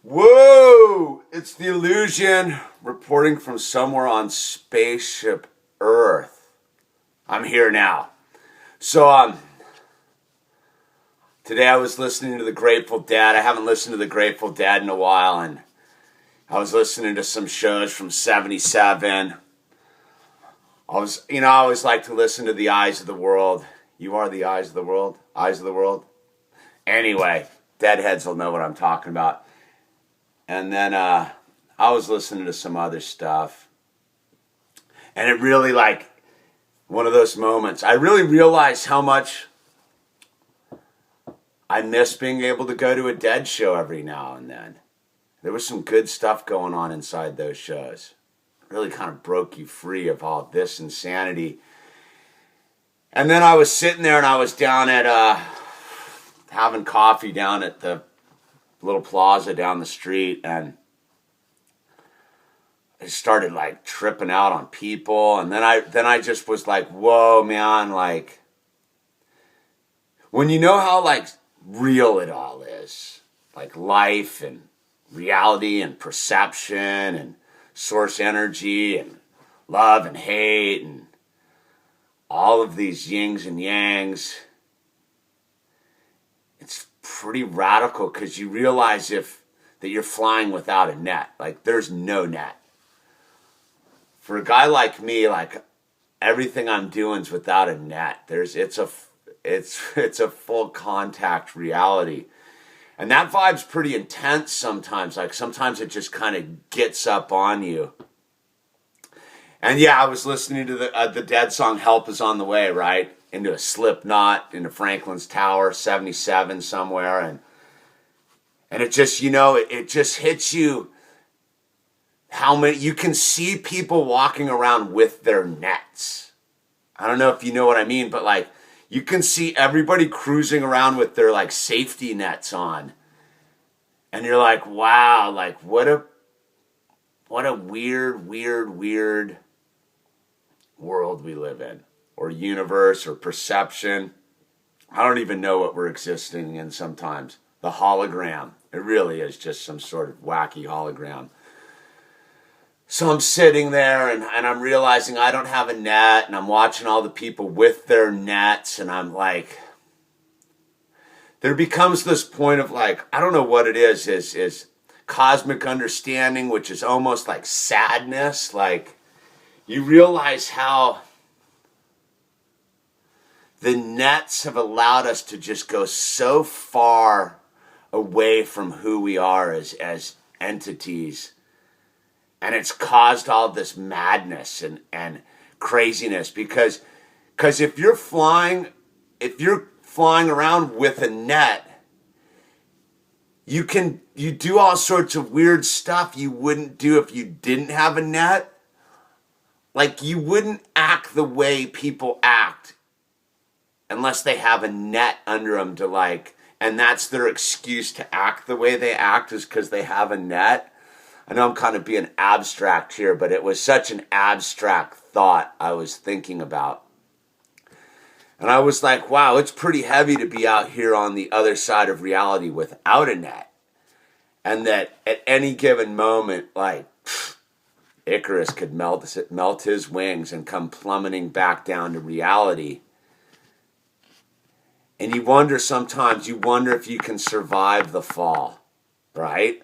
Whoa! It's the Illusion reporting from somewhere on Spaceship Earth. I'm here now. So, today I was listening to the Grateful Dead. I haven't listened to the Grateful Dead in a while, and I was listening to some shows from '77. I always like to listen to the Eyes of the World. You are the Eyes of the World? Eyes of the World? Anyway, Deadheads will know what I'm talking about. And then I was listening to some other stuff. And it really, one of those moments. I really realized how much I miss being able to go to a Dead show every now and then. There was some good stuff going on inside those shows. It really kind of broke you free of all this insanity. And then I was sitting there and I was down at, having coffee down at the little plaza down the street, and I started tripping out on people, and then I just was like, whoa, man, when you know how real it all is, life and reality and perception and source energy and love and hate and all of these yings and yangs, it's pretty radical, because you realize that you're flying without a net. There's no net. For a guy like me, everything I'm doing is without a net. It's a full contact reality. And that vibe's pretty intense sometimes. Sometimes it just kind of gets up on you. And yeah, I was listening to the Dead song "Help Is on the Way," right? Into a Slipknot, into Franklin's Tower, 77 somewhere, and it just, it just hits you how many, you can see people walking around with their nets. I don't know if you know what I mean, but you can see everybody cruising around with their safety nets on. And you're like, wow, what a weird world we live in. Or universe, or perception. I don't even know what we're existing in sometimes. The hologram. It really is just some sort of wacky hologram. So I'm sitting there and I'm realizing I don't have a net, and I'm watching all the people with their nets, and I'm there becomes this point of I don't know what it is cosmic understanding, which is almost like sadness. You realize how the nets have allowed us to just go so far away from who we are as entities. And it's caused all this madness and craziness. Because if you're flying around with a net, you do all sorts of weird stuff you wouldn't do if you didn't have a net. You wouldn't act the way people act unless they have a net under them and that's their excuse to act the way they act, is because they have a net. I know I'm kind of being abstract here, but it was such an abstract thought I was thinking about. And I was like, wow, it's pretty heavy to be out here on the other side of reality without a net. And that at any given moment, Icarus could melt his wings and come plummeting back down to reality. And you wonder if you can survive the fall, right?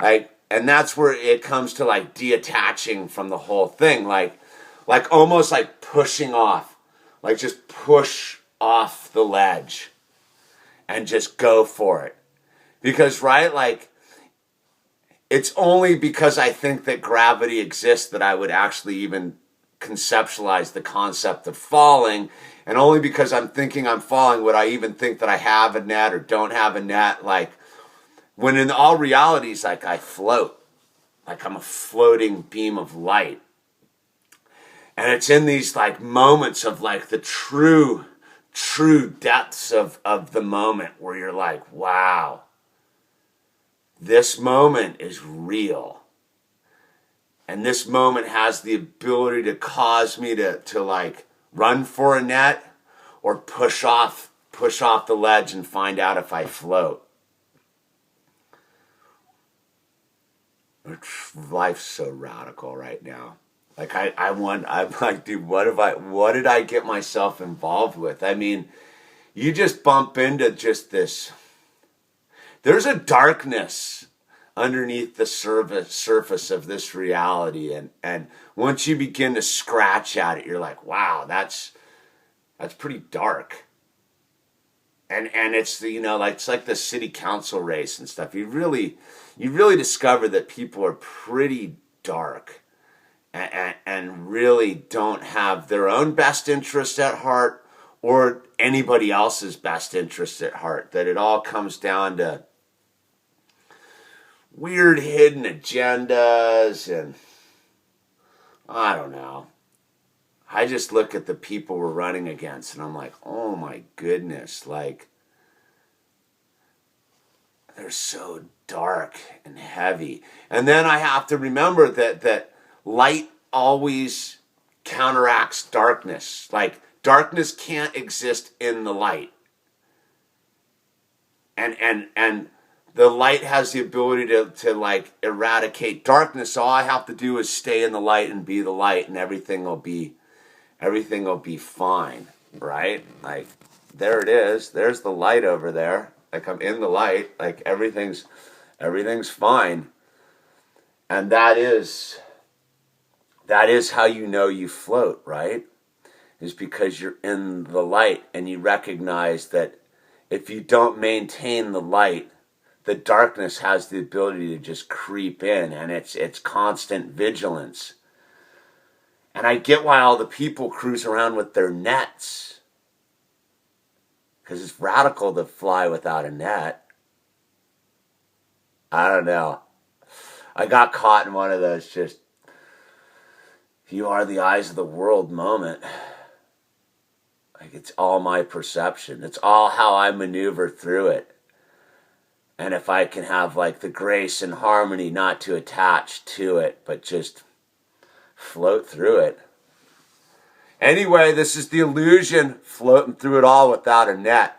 And that's where it comes to detaching from the whole thing, almost pushing off, just push off the ledge and just go for it. Because, right, it's only because I think that gravity exists that I would actually even conceptualize the concept of falling. And only because I'm thinking I'm falling would I even think that I have a net or don't have a net. When in all realities, I float. I'm a floating beam of light. And it's in these moments of the true depths of the moment where you're wow, this moment is real. And this moment has the ability to cause me to run for a net or push off the ledge and find out if I float. Life's so radical right now. Like I'm like, dude, what did I get myself involved with? I mean, you just bump into just this. There's a darkness underneath the surface of this reality, and once you begin to scratch at it, you're like, wow, that's pretty dark. And it's the, like it's like the city council race and stuff. You really discover that people are pretty dark, and really don't have their own best interest at heart or anybody else's best interest at heart. That it all comes down to weird hidden agendas, and I don't know. I just look at the people we're running against and I'm like, oh my goodness, like, they're so dark and heavy. And then I have to remember that light always counteracts darkness. Like, darkness can't exist in the light. And the light has the ability to like eradicate darkness. All I have to do is stay in the light and be the light, and everything will be fine, right? Like, there it is. There's the light over there. Like, I'm in the light. Like, everything's fine. And that is how you know you float, right? Is because you're in the light and you recognize that if you don't maintain the light, the darkness has the ability to just creep in, and it's constant vigilance. And I get why all the people cruise around with their nets, because it's radical to fly without a net. I don't know. I got caught in one of those just, you are the eyes of the world moment. Like, it's all my perception. It's all how I maneuver through it. And if I can have like the grace and harmony not to attach to it, but just float through it. Anyway, this is the illusion, floating through it all without a net.